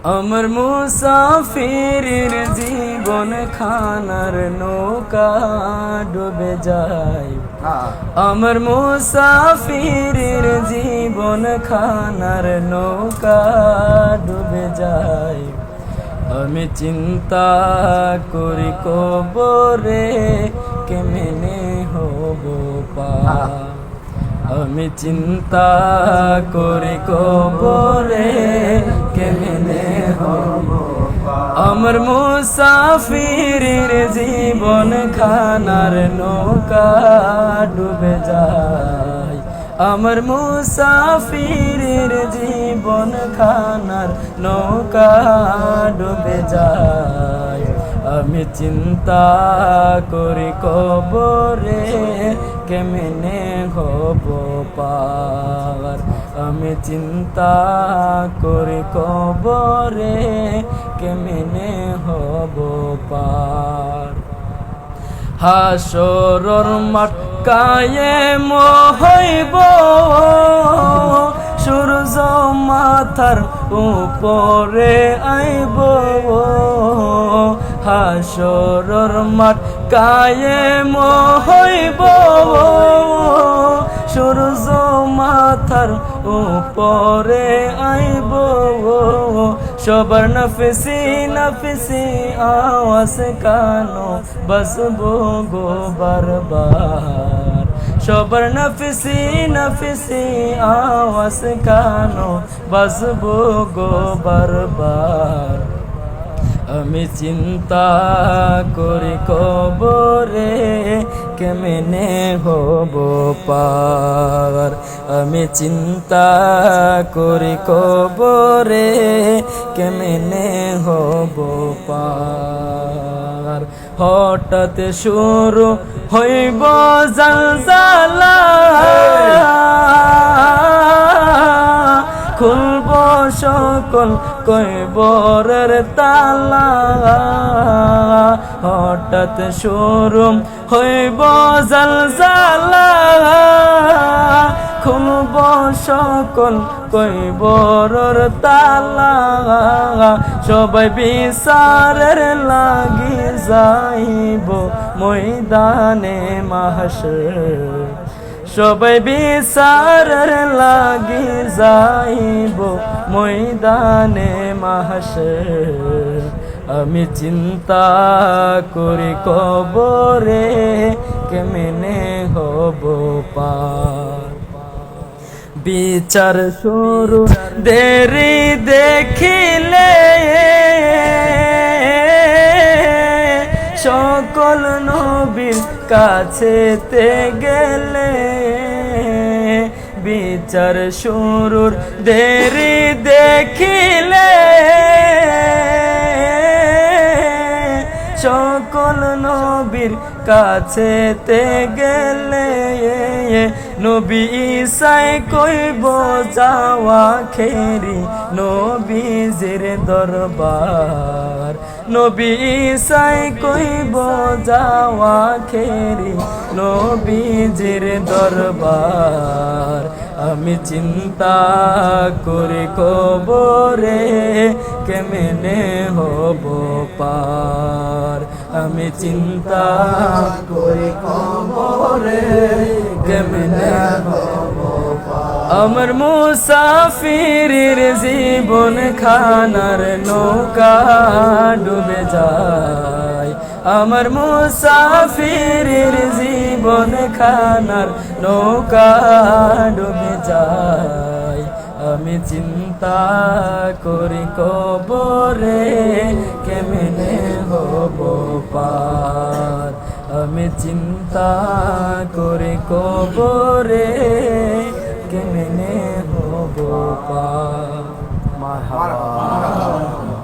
আমার মুসাফিরের জীবন খানার নৌকা ডুবে যায়। আমার মুসাফিরের জীবন খানার নৌকা ডুবে যায়। আমি চিন্তা করি কবরে কেমনে হব পার। আমি চিন্তা করি কবরে কেমনে হব। আমার মুসাফিরের জীবন খানার নৌকা ডুবে যায়। আমার মুসাফিরের জীবন খানার নৌকা ডুবে যায়। আমি চিন্তা করি কবরে কেমনে হব পার। আমি চিন্তা করি কবরে কেমনে হব পার। হাসরর মাঠ কায়েম হইব, সূর্য মাথার উপরে আইব। হাসরর মাঠ কায়েম হইব, সূর্য মাথার উপরে আইব। সবার নফসি নফসি আওয়াজ কানো বসবো গো বারবার। সবার নফসি নফসি আওয়াজ কানো বসবো গো বারবার। আমি চিন্তা করি কবরে কেমনে হব পার। আমি চিন্তা করি কবরে কেমনে হব পার। হঠাৎ শুরু হইব জলজালা, খুলব সকল কবরের তালা। হঠাৎ শুরু হইব জলজালা, খুলব সকল কবরের তালা। সবাই বিচারের লাগি যাইব ময়দানে মাহশর। সবাই বিচারের লাগি যাইব ময়দানে মাহশর। আমি চিন্তা করি কবরে কেমনে হব পার। বিচার শুরু দেরি দেখিলে, সকল নবীর কাছেতে গেলে। বিচার শুরুর দেরি দেখিলে, সকল নবীর কাছেতে গেলে। নবী ঈসাই কইব যাওয়া খেরি নবীজির দরবার। নবী ঈসাই কইব যাওয়া খেরি নবীজির দরবার। আমি চিন্তা করি কবরে কেমনে হব পার। আমি চিন্তা করি কবরে কেমনে হব পার। আমার মুসাফিরের জীবন খানার নৌকা ডুবে যায়। আমার মুসাফিরের জীবন খানার নৌকা ডুবে যায়। আমি চিন্তা করি কবরে কেমনে হব পার। আমি চিন্তা করি কবরে কেমনে হব পার। মারহাবা।